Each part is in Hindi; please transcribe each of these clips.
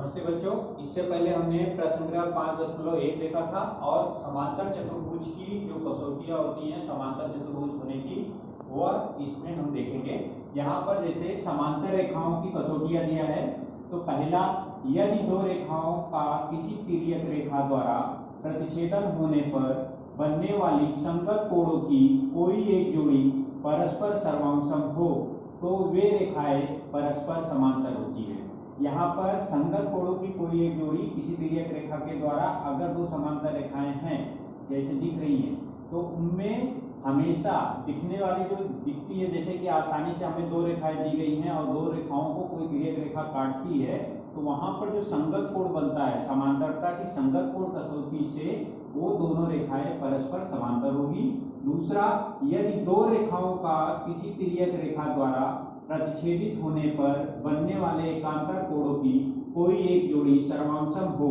नमस्ते बच्चों, इससे पहले हमने प्रश्न 5.1 देखा था और समांतर चतुर्भुज की जो कसौटियां होती हैं समांतर चतुर्भुज होने की वह इसमें हम देखेंगे। यहाँ पर जैसे समांतर रेखाओं की कसौटियां दिया है तो पहला, यदि दो रेखाओं का किसी तिर्यक रेखा द्वारा प्रतिच्छेदन होने पर बनने वाली संगत कोणों की कोई एक जोड़ी परस्पर सर्वांशम हो तो वे रेखाएं परस्पर समांतर होती है। यहाँ पर संगत कोणों की कोई एक जोड़ी किसी तिर्यक रेखा के द्वारा अगर दो समांतर रेखाएं हैं जैसे दिख रही हैं तो उनमें हमेशा दिखने वाली जो दिखती है, जैसे कि आसानी से हमें दो रेखाएं दी गई हैं और दो रेखाओं को कोई तिर्यक रेखा काटती है तो वहां पर जो संगत कोण बनता है समांतरता की संगत कोण कसौटी से वो दोनों रेखाएं परस्पर समांतर होगी। दूसरा, यदि दो रेखाओं का किसी तिर्यक रेखा द्वारा प्रतिच्छेदित होने पर बनने वाले एकांतर कोणों की कोई एक जोड़ी सर्वांशम हो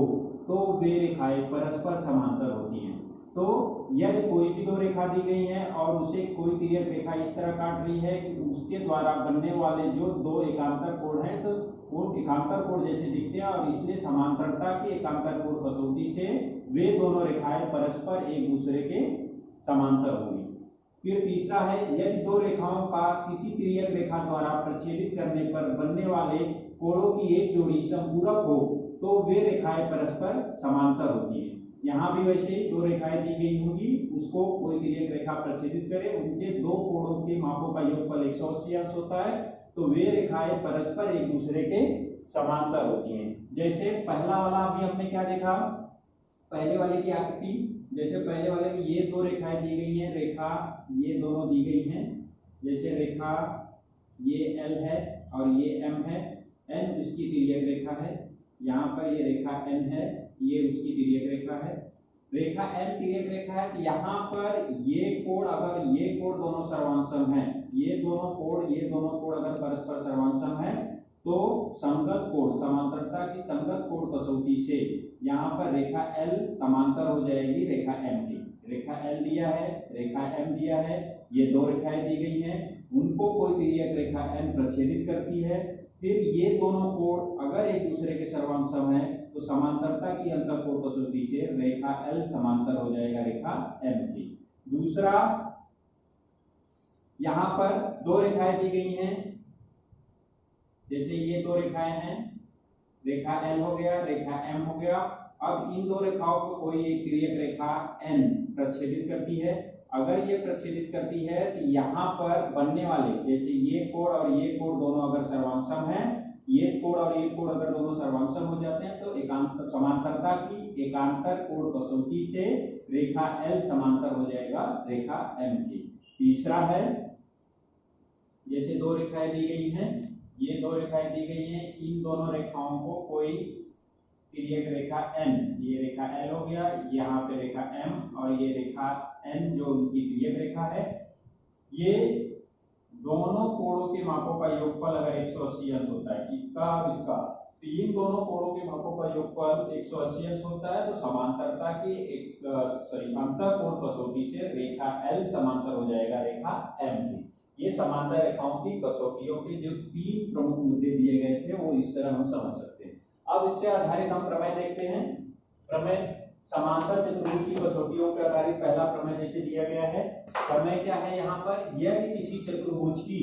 तो वे रेखाएं परस्पर समांतर होती हैं। तो यदि कोई भी दो रेखा दी गई है और उसे कोई तिर्यक रेखा इस तरह काट रही है कि उसके द्वारा बनने वाले जो दो एकांतर कोण हैं तो वो एकांतर कोण जैसे दिखते हैं और इसलिए समांतरता की एकांतर कोण कसौटी से वे दोनों रेखाएं परस्पर एक दूसरे के समांतर होंगी। फिर तीसरा है, यदि दो रेखाओं का किसी तिर्यक रेखा द्वारा प्रतिच्छेदित करने पर बनने वाले कोणों की एक जोड़ी संपूरक हो तो वे रेखाएं परस्पर समांतर होती है। यहाँ भी वैसे ही दो रेखाएं दी गई होंगी, उसको कोई तिर्यक रेखा प्रतिच्छेदित करे, उनके दो कोणों के मापों का योगफल 180 अंश होता है तो वे रेखाएं परस्पर एक दूसरे के समांतर होती हैं। जैसे पहला वाला अभी हमने क्या देखा, पहले वाले की आकृति, जैसे पहले वाले में ये दो रेखाएं दी गई हैं, रेखा ये दोनों दी गई हैं, जैसे रेखा ये L है और ये M है, N उसकी तिर्यक रेखा है, यहाँ पर ये रेखा N है, ये उसकी तिर्यक रेखा है। रेखा N तिर्यक रेखा है तो यहाँ पर ये कोण, अगर ये कोण दोनों सर्वांशम है, ये दोनों कोण अगर परस्पर सर्वांशम है तो संगत कोण समांतरता की संगत कोण कसौटी से यहाँ पर रेखा L समांतर हो जाएगी रेखा M की। रेखा L दिया है, रेखा M दिया है, ये दो रेखाएं दी गई हैं, उनको कोई तिर्यक रेखा N प्रतिच्छेदित करती है। फिर ये दोनों कोण अगर एक दूसरे के सर्वांशम है तो समांतरता की अंतर कोण कसौटी से रेखा L समांतर हो जाएगा रेखा M की। दूसरा, यहाँ पर दो रेखाएं दी गई हैं, जैसे ये दो रेखाएं हैं, रेखा L हो गया, रेखा M हो गया। अब इन दो रेखाओं को कोई एक तिर्यक रेखा N प्रतिच्छेदित करती है। अगर ये प्रतिच्छेदित करती है तो यहाँ पर बनने वाले, जैसे ये कोण और ये कोण दोनों अगर सर्वांशम है, ये कोण और ये कोण अगर दोनों सर्वांशम हो जाते हैं तो एकांतर समांतरता की एकांतर कोण कसौटी से रेखा L समांतर हो जाएगा रेखा M की। तीसरा है, जैसे दो रेखाएं दी गई हैं, ये दो रेखाएं दी गई हैं, इन दोनों रेखाओं को कोई तिर्यक रेखा N, ये रेखा L हो गया, यहाँ पे रेखा M और ये रेखा N जो उनकी तिर्यक रेखा है, ये दोनों कोणों के मापों का योगफल अगर 180 अंश होता है, इसका और इसका, तो इन दोनों कोणों के मापों का योगफल 180 अंश होता है तो समांतरता की अंतर कोण कसौटी से रेखा L समांतर हो जाएगा रेखा M की। ये समांतर रेखाओं की कसौटियों के जो तीन प्रमुख मुद्दे दिए गए थे वो इस तरह हम समझ सकते हैं। अब इससे आधारित हम प्रमेय देखते हैं। प्रमेय समांतर चतुर्भुज की कसौटियों पर आधारित पहला प्रमेय जैसे दिया गया है। प्रमेय क्या है, यहाँ पर यदि किसी चतुर्भुज की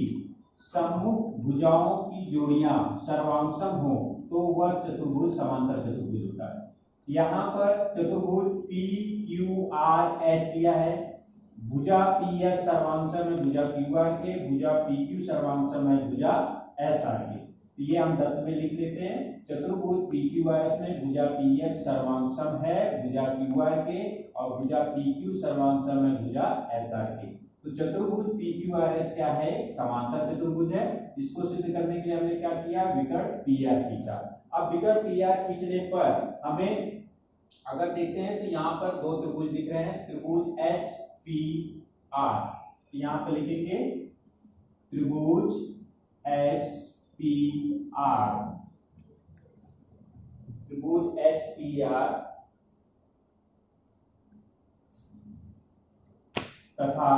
सम्मुख भुजाओं की जोड़ियां सर्वांशम हो तो वह चतुर्भुज समांतर चतुर्भुज होता है। यहाँ पर चतुर्भुज PQRS दिया है, भुजा PS सर्वांशम है भुजा QR के, भुजा PQ सर्वांशम है भुजा SR के। तो ये हम दत्त में लिख लेते हैं, चतुर्भुज PQRS में भुजा PS सर्वांशम है भुजा QR के और भुजा PQ सर्वांशम है भुजा SR के। तो चतुर्भुज PQRS क्या है, समांतर चतुर्भुज है। इसको सिद्ध करने के लिए हमने क्या किया, विकर्ण PR खींचा। अब विकर्ण PR खींचने पर हमें अगर देखते हैं तो यहाँ पर दो त्रिभुज दिख रहे हैं, त्रिभुज SPR, यहाँ पर लिखेंगे त्रिभुज SPR, त्रिभुज SPR तथा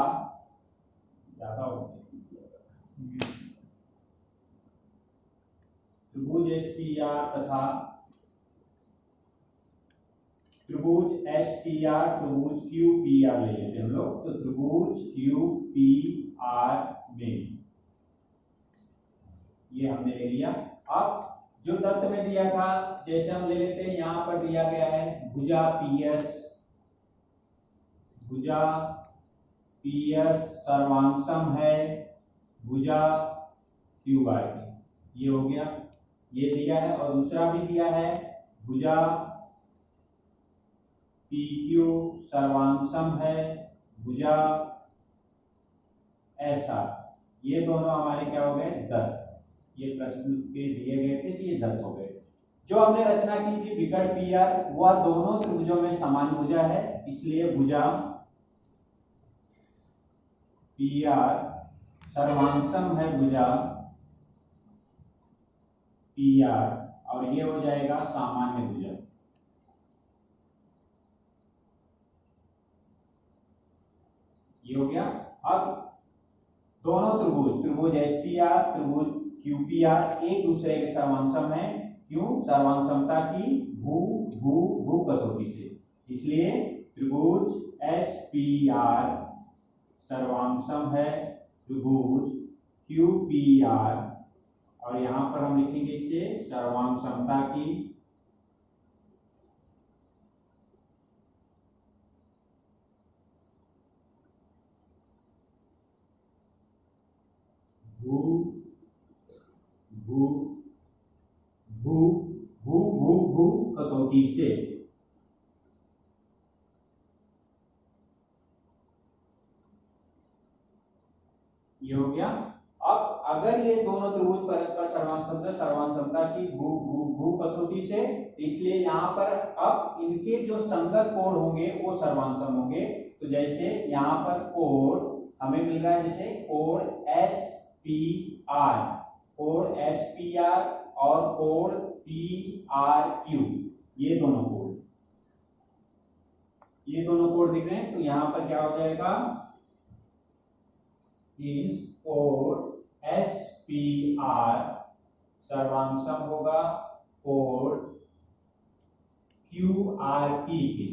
त्रिभुज SPR तथा त्रिभुज एस पी आर, त्रिभुज क्यू पी आर ले लेते हैं हम लोग। तो त्रिभुज क्यू पी आर में ये हमने ले लिया। अब जो दत्त में दिया था, जैसे हम ले लेते हैं, यहां पर दिया गया है भुजा पी एस, भुजा पी एस सर्वांशम है भुजा क्यू आर की, ये हो गया, ये दिया है। और दूसरा भी दिया है भुजा पी क्यू सर्वांशम है भुजा एस आर, ये दोनों हमारे क्या हो गए, दत्त। ये प्रश्न के दिए गए थे कि ये दत्त हो गए। जो हमने रचना की थी विकर्ण पी आर, वह दोनों त्रिभुजों में समान भुजा है, इसलिए भुजा पी आर सर्वांशम है भुजा पी आर, और ये हो जाएगा सामान्य भुजा। ये हो गया। अब दोनों त्रिभुज, त्रिभुज एस पी आर, त्रिभुज क्यू पी आर एक दूसरे के सर्वांशम है। क्यों? सर्वांशमता की भू भू भू कसौटी से, इसलिए त्रिभुज एस पी आर सर्वांशम है त्रिभुज क्यू पी आर, और यहां पर हम लिखेंगे इसे सर्वांशमता की भू भू भू भू भू भू कसौटी से। ये हो गया। अब अगर ये दोनों त्रिभुज परस्पर सर्वांशमता की भू भू भू कसौटी से, इसलिए यहाँ पर अब इनके जो संगत कोण होंगे वो सर्वांशम होंगे। तो जैसे यहाँ पर कोण हमें मिल रहा है, जैसे कोण एस पी आर, कोण एस पी आर और कोण पी आर क्यू, ये दोनों कोण, ये दोनों कोण दिख रहे हैं। तो यहाँ पर क्या हो जाएगा, इस कोण एस पी आर सर्वांशम होगा कोण क्यू आर पी के,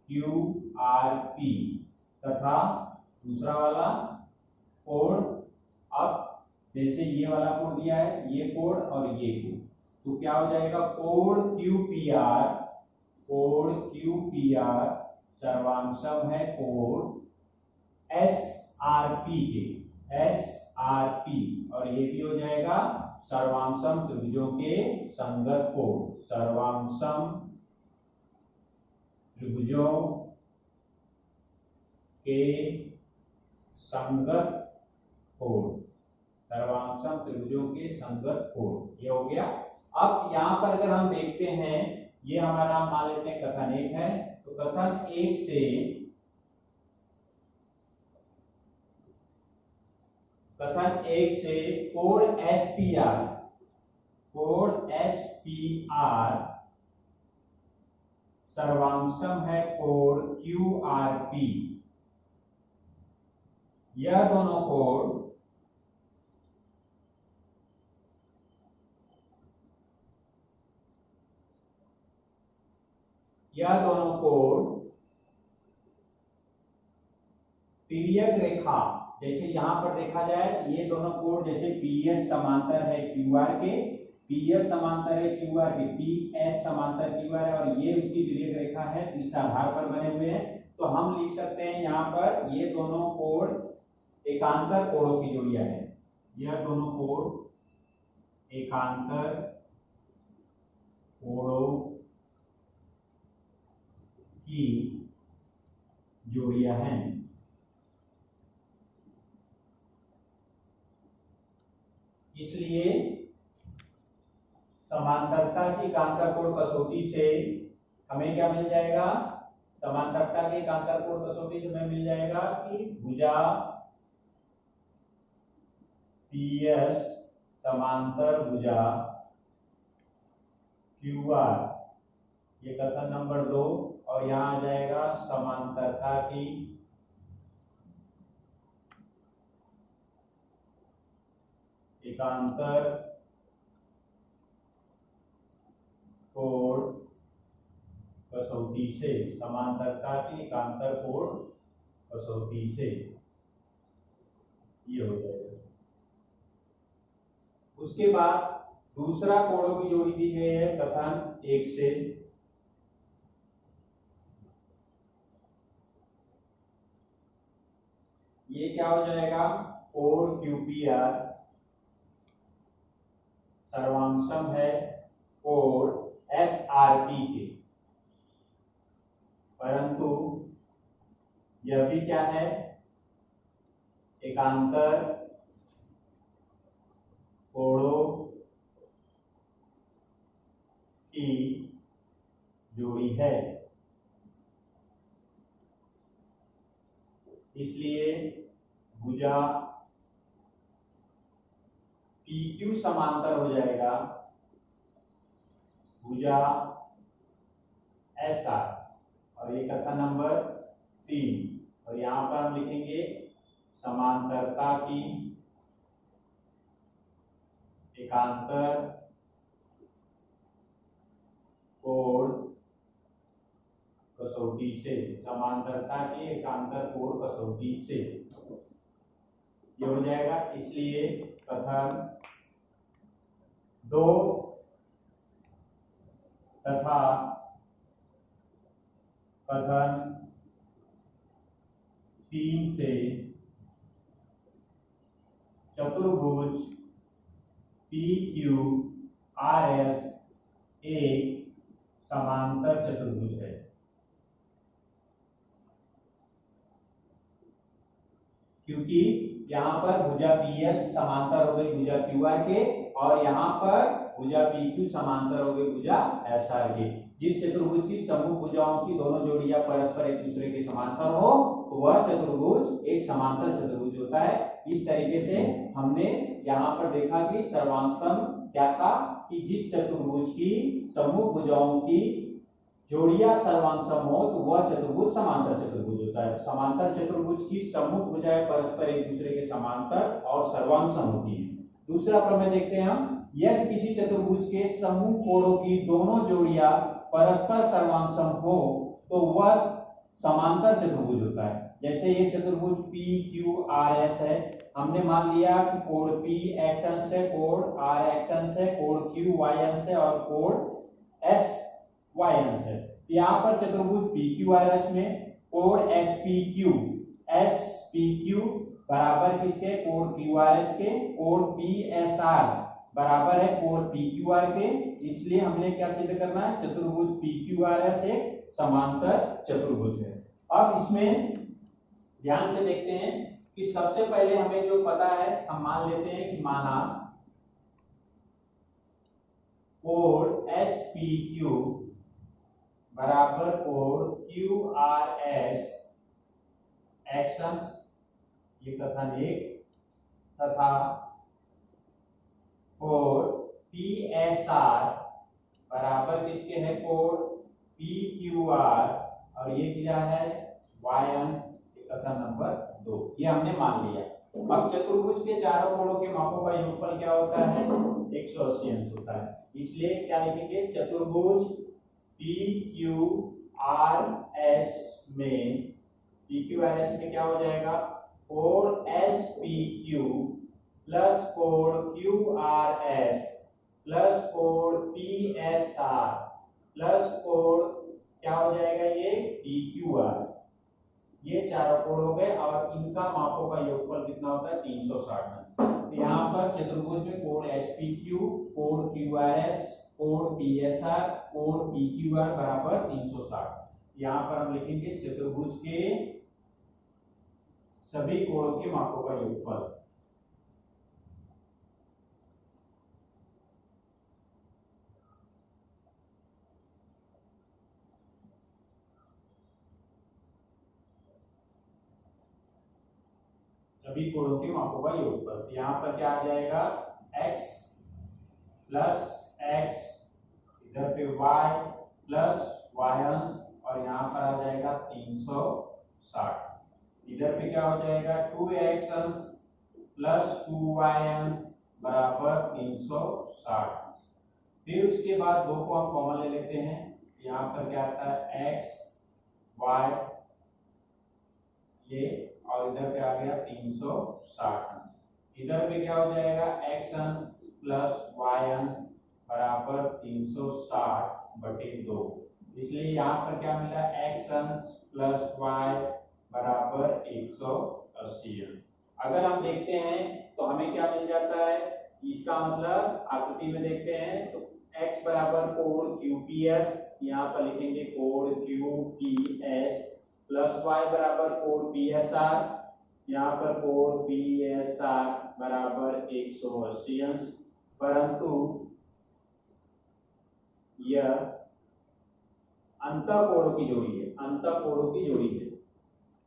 क्यू आर पी, तथा दूसरा वाला कोण, अब जैसे ये वाला कोण दिया है, ये कोण और ये कोण, तो क्या हो जाएगा, कोण क्यू पी आर, कोण क्यू पी आर सर्वांशम है कोण एस आर पी के, एस आर पी, और ये भी हो जाएगा सर्वांशम त्रिभुजों के संगत कोण, सर्वांशम त्रिभुजों के संगत कोण, सर्वांशम त्रिभुजों के संगत कोण, ये हो गया। अब यहां पर अगर हम देखते हैं, ये हमारा मान लेते हैं कथन 1 है, तो कथन 1 से, कथन 1 से कोण एस पी आर, कोण एस पी आर सर्वांशम है कोण क्यू आर पी, यह दोनों कोण तिर्यक रेखा, जैसे यहां पर देखा जाए ये दोनों कोण, जैसे पी एस समांतर है क्यू आर के, पी एस समांतर है क्यू आर के, पी एस समांतर क्यू आर है, और ये उसकी तिर्यक रेखा है, तो इस आधार पर बने हुए हैं। तो हम लिख सकते हैं यहाँ पर ये दोनों कोण एकांतर कोणों की जोड़ियां है, यह दोनों कोण एकांतर कोणों की जोड़ियां हैं। इसलिए समांतरता की एकांतर कोण कसौटी से हमें क्या मिल जाएगा, समांतरता के एकांतर कोण कसौटी से हमें मिल जाएगा कि भुजा पी एस समांतर भुजा क्यू आर, ये कथन नंबर 2, और यहां आ जाएगा समांतरता की एकांतर कोण कसौटी से, समांतरता की एकांतर कोण कसौटी से, ये हो जाएगा। उसके बाद दूसरा कोणों की जोड़ी दी गई है कथन 1 से। ये क्या हो जाएगा, कोण QPR सर्वांशम है कोण SRP के, परंतु यह भी क्या है, एकांतर कोणों की जोड़ी है। इसलिए भुजा PQ समांतर हो जाएगा भुजा SR, और ये कथन नंबर 3। और यहां पर हम लिखेंगे समांतरता की एकांतर कोण कसौटी से, समांतरता की एकांतर कोण कसौटी से, ये हो जाएगा। इसलिए कथन 2 तथा कथन 3 से चतुर्भुज PQRS एक समांतर चतुर्भुज है। क्योंकि यहाँ पर भुजा PS समांतर हो गई भुजा QR के, और यहाँ पर भुजा PQ समांतर हो गई भुजा SR के। जिस चतुर्भुज की समूह भुजाओं की दोनों जोड़ियां परस्पर एक दूसरे के समांतर हो तो वह चतुर्भुज एक समांतर चतुर्भुज होता है। इस तरीके से हमने यहाँ पर देखा कि सर्वांतम क्या था, कि जिस चतुर्भुज की समूह भुजाओं की जोड़ियां सर्वांसम हो तो वह चतुर्भुज समांतर चतुर्भुज होता है। समांतर चतुर्भुज की समूह भुजाएं परस्पर एक दूसरे के समांतर और सर्वांसम होती हैं। दूसरा प्रमेय देखते हैं हम, यदि किसी चतुर्भुज के समूह कोणों की दोनों जोड़ियां परस्पर सर्वांसम हो तो वह समांतर चतुर्भुज होता है। जैसे ये चतुर्भुज PQRS है, हमने मान लिया कि कोण P x अंश है, कोण R x अंश है, कोण Q y अंश है और कोण S y अंश है। यहाँ पर चतुर्भुज PQRS में कोण SPQ बराबर किसके, कोण QRS के, कोण PSR बराबर है कोण PQR के। इसलिए हमने क्या सिद्ध करना है, चतुर्भुज PQRS एक समांतर चतुर्भुज है। अब इसमें ध्यान से देखते हैं कि सबसे पहले हमें जो पता है, हम मान लेते हैं कि माना कोण SPQ बराबर कोण QRS x अंश, ये कथन 1, तथा कोण PSR बराबर किसके है, कोण PQR, और ये क्या है y अंश, कथन नंबर 2। ये हमने मान लिया। अब चतुर्भुज के चारों कोणों के मापों का योगफल क्या होता है, 180 अंश होता है। इसलिए क्या लिखेंगे, चतुर्भुज PQRS में क्या हो जाएगा, कोण SPQ प्लस कोण QRS प्लस कोण PSR प्लस कोण क्या हो जाएगा, ये PQR, ये चारों कोण हो गए और इनका मापों का योगफल कितना होता है, 360। तो यहाँ पर चतुर्भुज में कोण SPQ, कोण QRS, कोण PSR, कोण PQR बराबर 360। यहाँ पर हम लिखेंगे चतुर्भुज के सभी कोणों के मापों का योगफल। सभी कोणों के मापों का योगफल, यहाँ पर क्या आ जाएगा, x प्लस x, इधर पे y प्लस y अंश, और यहाँ पर आ जाएगा 360। इधर पे क्या हो जाएगा, 2x अंश प्लस 2y अंश बराबर 360। फिर उसके बाद 2 को हम कॉमन ले लेते हैं, यहाँ पर क्या आता है x y ये, और इधर पे आ गया 360 अंश। इधर पे क्या हो जाएगा x अंश प्लस y अंश बराबर 360/2, इसलिए यहाँ पर क्या मिला x अंश प्लस y बराबर 180 अंश। अगर हम देखते हैं तो हमें क्या मिल जाता है, इसका मतलब आकृति में देखते हैं तो x बराबर कोण QPS, यहाँ पर लिखेंगे कोण QPS प्लस y बराबर कोण PSR, यहाँ पर कोण PSR बराबर 180 अंश, परंतु यह अंतःकोणों की जोड़ी है, अंतःकोणों की जोड़ी है,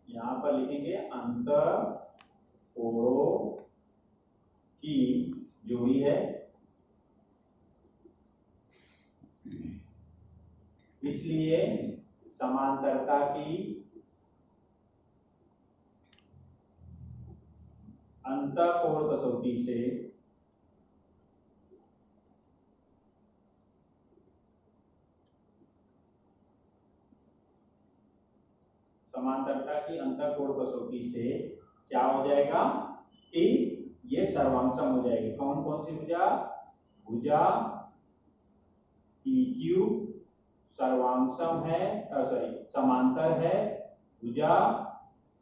यहाँ पर लिखेंगे अंतःकोणों की जोड़ी है, इसलिए समांतरता की अंतःकोण कसौटी से समांतरता की अंतःकोण कसौटी से क्या हो जाएगा कि ये सर्वांशम हो जाएगी। कौन कौन सी भुजा? भुजा PQ सर्वांशम है, सॉरी समांतर है, भुजा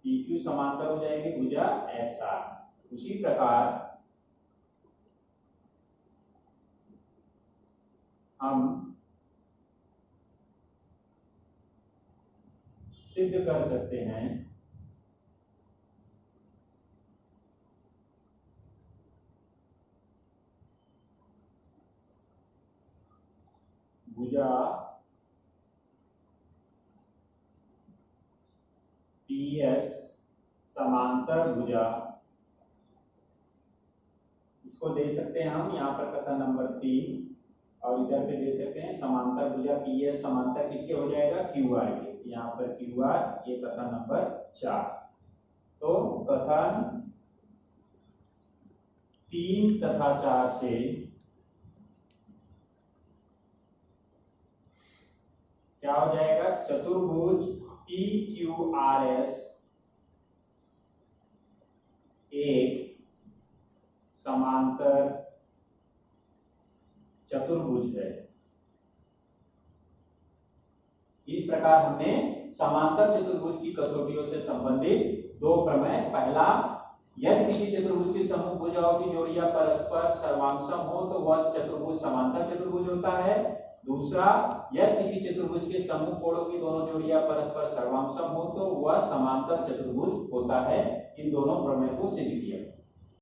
PQ समांतर हो जाएगी भुजा SR। उसी प्रकार हम सिद्ध कर सकते हैं भुजा PS समांतर भुजा, इसको दे सकते हैं हम यहाँ पर कथन नंबर 3, और इधर पे दे सकते हैं समांतर भुजा PS समांतर किसके हो जाएगा? QR के, यहाँ पर QR, ये कथन नंबर 4। तो कथन 3 तथा 4 से क्या हो जाएगा? चतुर्भुज PQRS एक समांतर चतुर्भुज है। इस प्रकार हमने समांतर चतुर्भुज की कसौटियों से संबंधित दो प्रमेय, पहला यदि किसी चतुर्भुज की समूह भुजाओं की जोड़ियां परस्पर सर्वांशम हो तो वह चतुर्भुज समांतर चतुर्भुज होता है। दूसरा, यदि किसी चतुर्भुज के समूह कोणों की दोनों जोड़ियां परस्पर सर्वांशम हो तो वह समांतर चतुर्भुज होता है। इन दोनों प्रमेय को सिद्ध किया।